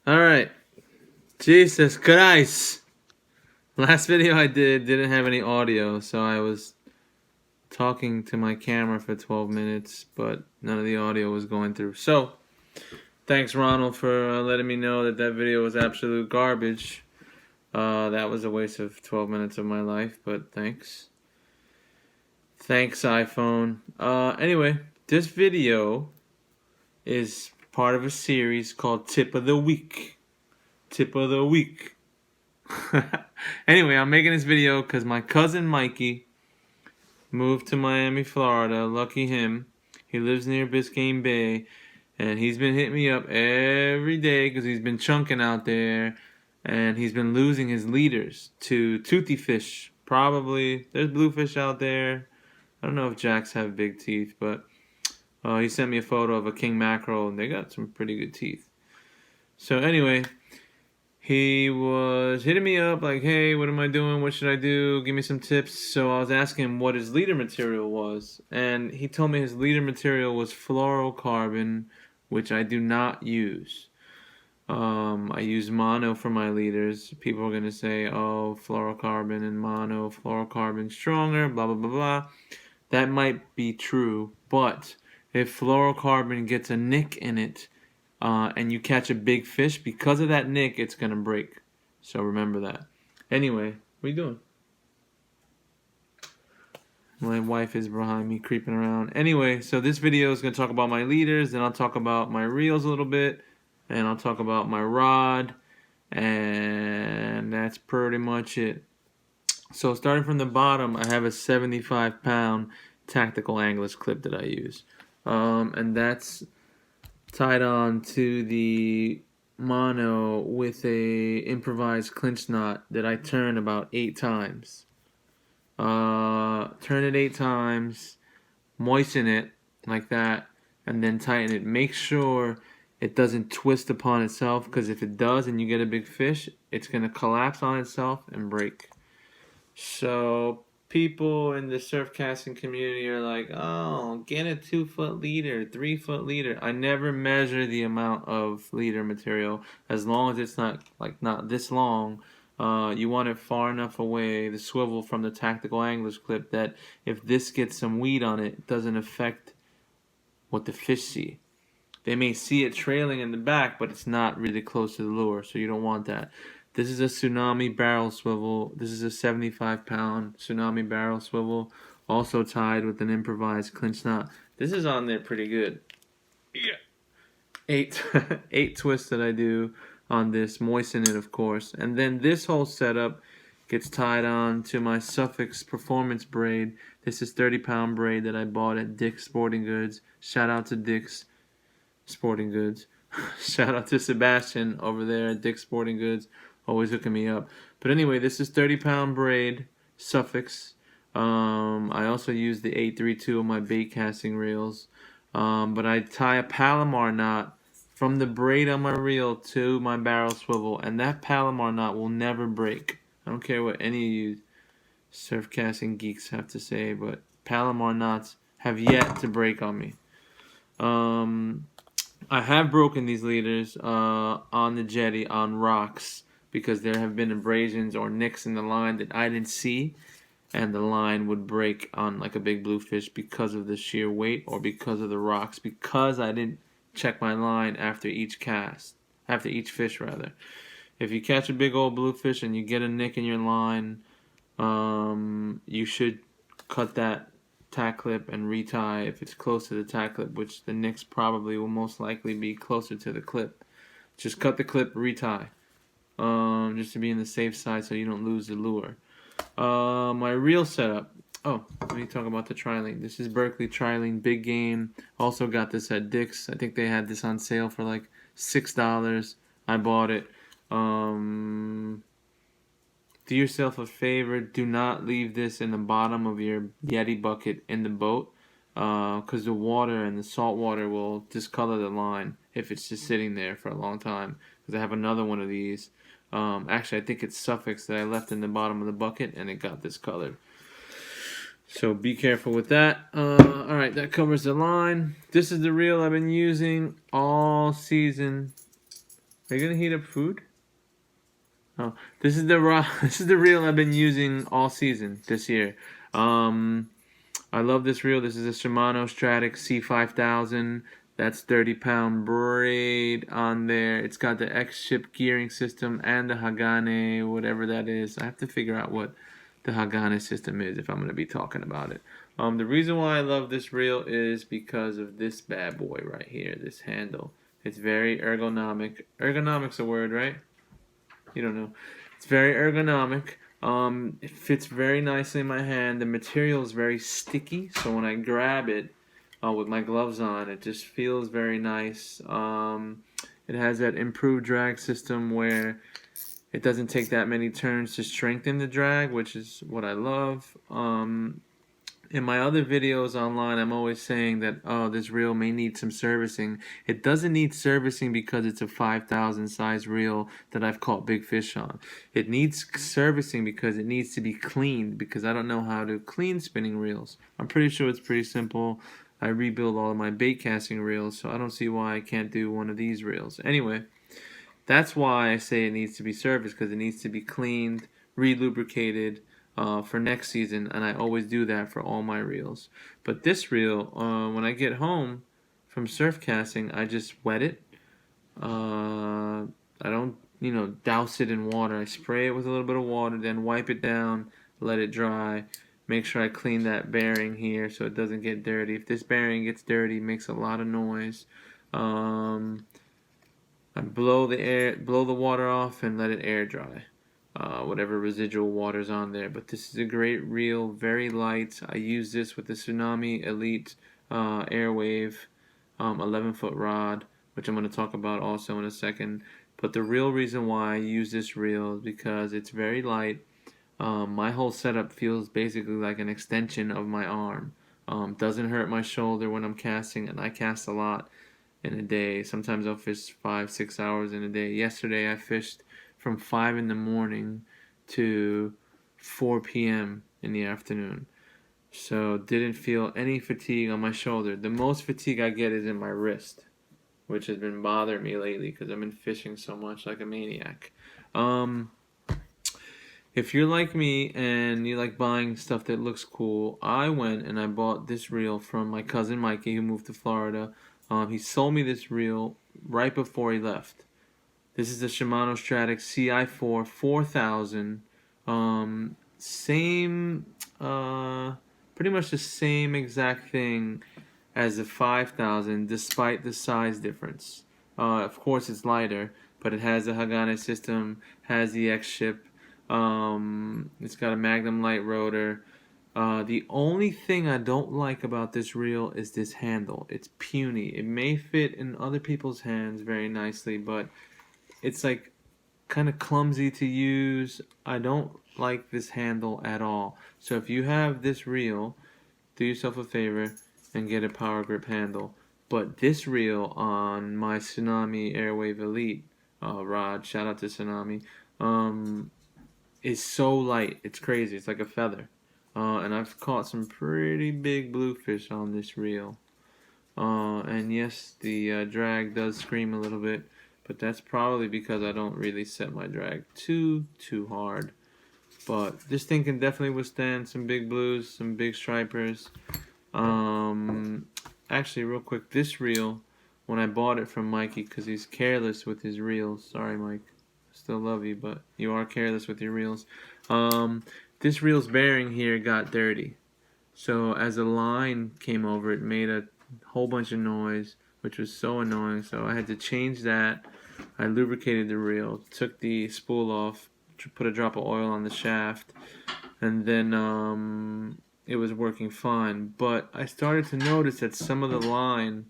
Alright. Jesus Christ. Last video I didn't have any audio, so I was talking to my camera for 12 minutes, but none of the audio was going through. So, thanks Ronald for letting me know that video was absolute garbage. That was a waste of 12 minutes of my life, but thanks. Thanks, iPhone. Anyway, this video is part of a series called Tip of the Week. Tip of the Week. Anyway, I'm making this video because my cousin Mikey moved to Miami, Florida. Lucky him. He lives near Biscayne Bay, and he's been hitting me up every day because he's been chunking out there, and he's been losing his leaders to toothy fish. Probably there's bluefish out there. I don't know if jacks have big teeth, but he sent me a photo of a king mackerel, and they got some pretty good teeth. So anyway, he was hitting me up like, hey, what am I doing? What should I do? Give me some tips. So I was asking him what his leader material was, and he told me his leader material was fluorocarbon, which I do not use. I use mono for my leaders. People are going to say, oh, fluorocarbon and mono, fluorocarbon stronger, blah, blah, blah, blah. That might be true, but if fluorocarbon gets a nick in it, and you catch a big fish, because of that nick, it's going to break. So remember that. Anyway, what are you doing? My wife is behind me creeping around. Anyway, so this video is going to talk about my leaders, then I'll talk about my reels a little bit, and I'll talk about my rod, and that's pretty much it. So starting from the bottom, I have a 75-pound tactical angler's clip that I use. And that's tied on to the mono with a improvised clinch knot that I turn about 8 times. Turn it 8 times, moisten it like that, and then tighten it. Make sure it doesn't twist upon itself, because if it does and you get a big fish, it's going to collapse on itself and break. So people in the surf casting community are like, oh, get a 2-foot leader, 3-foot leader. I never measure the amount of leader material, as long as it's not this long. You want it far enough away, the swivel from the tactical angler's clip, that if this gets some weed on it, it doesn't affect what the fish see. They may see it trailing in the back, but it's not really close to the lure, so you don't want that. This is a tsunami barrel swivel. This is a 75-pound tsunami barrel swivel, also tied with an improvised clinch knot. This is on there pretty good. Yeah. 8 twists that I do on this, moisten it of course. And then this whole setup gets tied on to my Suffix Performance braid. This is 30-pound braid that I bought at Dick's Sporting Goods. Shout out to Dick's Sporting Goods. Shout out to Sebastian over there at Dick's Sporting Goods, always hooking me up. But anyway, this is 30-pound braid, Suffix. I also use the 832 on my bait casting reels. But I tie a Palomar knot from the braid on my reel to my barrel swivel, and that Palomar knot will never break. I don't care what any of you surf casting geeks have to say, but Palomar knots have yet to break on me. I have broken these leaders on the jetty on rocks, because there have been abrasions or nicks in the line that I didn't see, and the line would break on like a big bluefish because of the sheer weight or because of the rocks, because I didn't check my line after each cast, after each fish rather. If you catch a big old bluefish and you get a nick in your line, you should cut that tack clip and retie if it's close to the tack clip, which the nicks probably will most likely be closer to the clip. Just cut the clip, retie, just to be in the safe side so you don't lose the lure. My reel setup. Oh, let me talk about the Trilene. This is Berkeley Trilene Big Game. Also got this at Dick's. I think they had this on sale for like $6. I bought it. Do yourself a favor. Do not leave this in the bottom of your Yeti bucket in the boat, because the water and the salt water will discolor the line if it's just sitting there for a long time. Because I have another one of these. Actually, I think it's Suffix that I left in the bottom of the bucket, and it got discolored. So be careful with that. Alright, that covers the line. This is the reel I've been using all season. Are you gonna heat up food? Oh, this is the this is the reel I've been using all season this year. Um, I love this reel. This is a Shimano Stratic C5000. That's 30-pound braid on there. It's got the X-ship gearing system and the Hagane, whatever that is. I have to figure out what the Hagane system is if I'm going to be talking about it. The reason why I love this reel is because of this bad boy right here, this handle. It's very ergonomic. Ergonomic's a word, right? You don't know. It's very ergonomic. It fits very nicely in my hand. The material is very sticky, so when I grab it with my gloves on, it just feels very nice. It has that improved drag system where it doesn't take that many turns to strengthen the drag, which is what I love. In my other videos online, I'm always saying that, oh, this reel may need some servicing. It doesn't need servicing because it's a 5,000 size reel that I've caught big fish on. It needs servicing because it needs to be cleaned, because I don't know how to clean spinning reels. I'm pretty sure it's pretty simple. I rebuild all of my bait casting reels, so I don't see why I can't do one of these reels. Anyway, that's why I say it needs to be serviced, because it needs to be cleaned, re-lubricated, for next season, and I always do that for all my reels. But this reel, when I get home from surf casting, I just wet it. I don't, douse it in water. I spray it with a little bit of water, then wipe it down, let it dry. Make sure I clean that bearing here so it doesn't get dirty. If this bearing gets dirty, it makes a lot of noise. I blow the water off and let it air dry. Whatever residual water's on there. But this is a great reel, very light. I use this with the Tsunami Elite Airwave 11-foot rod, which I'm going to talk about also in a second. But the real reason why I use this reel is because it's very light. My whole setup feels basically like an extension of my arm. Doesn't hurt my shoulder when I'm casting, and I cast a lot in a day. Sometimes I'll fish 5-6 hours in a day. Yesterday I fished from 5 in the morning to 4 p.m. in the afternoon. So didn't feel any fatigue on my shoulder. The most fatigue I get is in my wrist, which has been bothering me lately because I've been fishing so much like a maniac. If you're like me and you like buying stuff that looks cool, I went and I bought this reel from my cousin Mikey, who moved to Florida. He sold me this reel right before he left. This is the Shimano Stratic CI4 4000. Same, pretty much the same exact thing as the 5000, despite the size difference. Of course, it's lighter, but it has the Hagane system, has the X-ship. It's got a Magnum light rotor. The only thing I don't like about this reel is this handle. It's puny. It may fit in other people's hands very nicely, but it's like kind of clumsy to use. I don't like this handle at all. So if you have this reel, do yourself a favor and get a power grip handle. But this reel on my Tsunami Airwave Elite rod, shout out to Tsunami, is so light. It's crazy. It's like a feather. And I've caught some pretty big bluefish on this reel. And yes, the drag does scream a little bit, but that's probably because I don't really set my drag too hard. But this thing can definitely withstand some big blues, some big stripers. Actually, real quick, this reel, when I bought it from Mikey, because he's careless with his reels. Sorry, Mike. Still love you, but you are careless with your reels. This reel's bearing here got dirty. So as a line came over, it made a whole bunch of noise, which was so annoying. So I had to change that. I lubricated the reel, took the spool off, put a drop of oil on the shaft, and then it was working fine. But I started to notice that some of the line,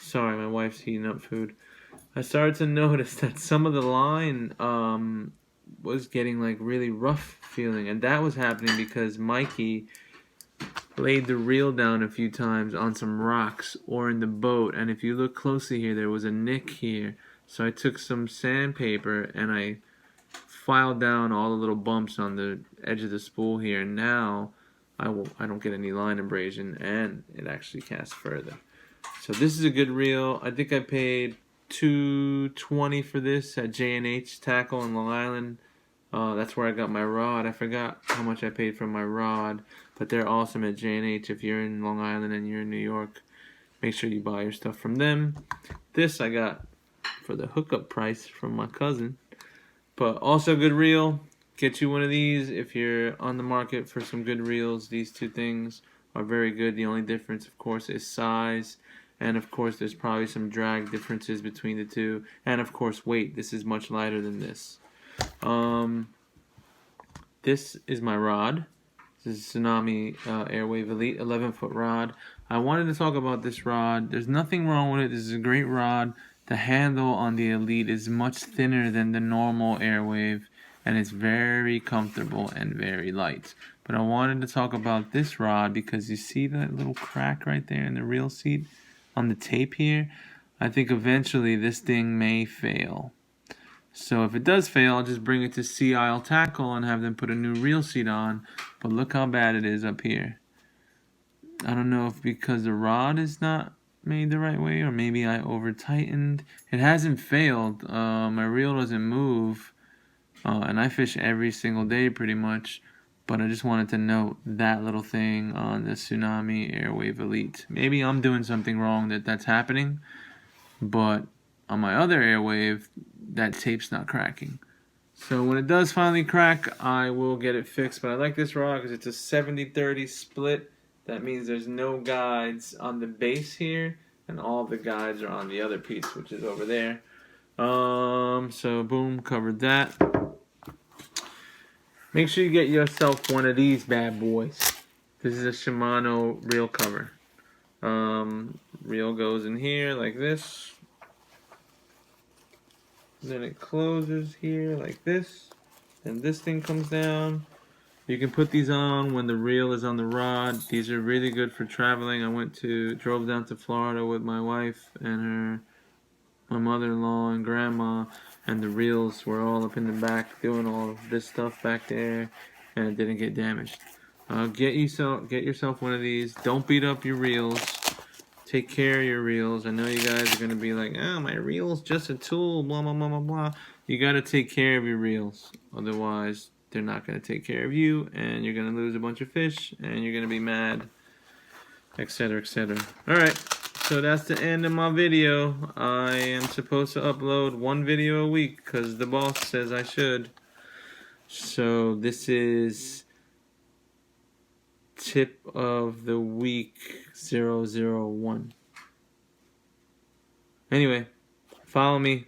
sorry, my wife's heating up food. I started to notice that some of the line was getting like really rough feeling, and that was happening because Mikey laid the reel down a few times on some rocks or in the boat, and if you look closely here, there was a nick here. So I took some sandpaper and I filed down all the little bumps on the edge of the spool here, and now I don't get any line abrasion, and it actually casts further. So this is a good reel. I think I paid $220 for this at J&H Tackle in Long Island. That's where I got my rod. I forgot how much I paid for my rod, but they're awesome at J&H. If you're in Long Island and you're in New York, make sure you buy your stuff from them. This I got for the hookup price from my cousin, but also good reel. Get you one of these if you're on the market for some good reels. These two things are very good. The only difference, of course, is size, and of course there's probably some drag differences between the two, and of course weight. This is much lighter than this. This is my rod. This is Tsunami Airwave Elite 11-foot rod. I wanted to talk about this rod. There's nothing wrong with it. This is a great rod. The handle on the Elite is much thinner than the normal Airwave, and it's very comfortable and very light. But I wanted to talk about this rod because you see that little crack right there in the reel seat on the tape here? I think eventually this thing may fail. So if it does fail, I'll just bring it to Sea Isle Tackle and have them put a new reel seat on. But look how bad it is up here. I don't know if because the rod is not made the right way, or maybe I over tightened. It hasn't failed. My reel doesn't move, and I fish every single day pretty much. But I just wanted to note that little thing on the Tsunami Airwave Elite. Maybe I'm doing something wrong that's happening, but on my other Airwave, that tape's not cracking. So when it does finally crack, I will get it fixed. But I like this rod because it's a 70-30 split. That means there's no guides on the base here, and all the guides are on the other piece, which is over there. So boom, covered that. Make sure you get yourself one of these bad boys. This is a Shimano reel cover. Reel goes in here like this. Then it closes here like this. And this thing comes down. You can put these on when the reel is on the rod. These are really good for traveling. I drove down to Florida with my wife and my mother-in-law and grandma, and the reels were all up in the back doing all of this stuff back there, and it didn't get damaged. Get yourself one of these. Don't beat up your reels. Take care of your reels. I know you guys are going to be like, oh, my reel's just a tool, blah, blah, blah, blah, blah. You got to take care of your reels. Otherwise, they're not going to take care of you, and you're going to lose a bunch of fish, and you're going to be mad, etc., etc. Alright, so that's the end of my video. I am supposed to upload one video a week because the boss says I should. So this is tip of the week 001. Anyway, follow me,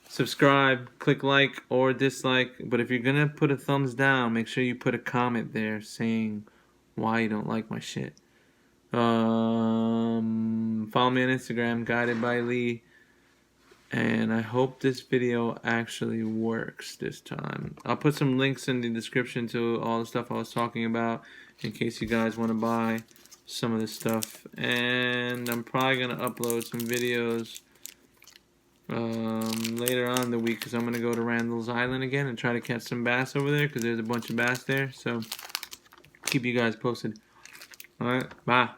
subscribe, click like or dislike, but if you're gonna put a thumbs down, make sure you put a comment there saying why you don't like my shit. Follow me on Instagram, Guided by Lee, and I hope this video actually works this time. I'll put some links in the description to all the stuff I was talking about in case you guys want to buy some of this stuff. And I'm probably going to upload some videos later on in the week because I'm going to go to Randall's Island again and try to catch some bass over there because there's a bunch of bass there. So keep you guys posted. Alright, bye.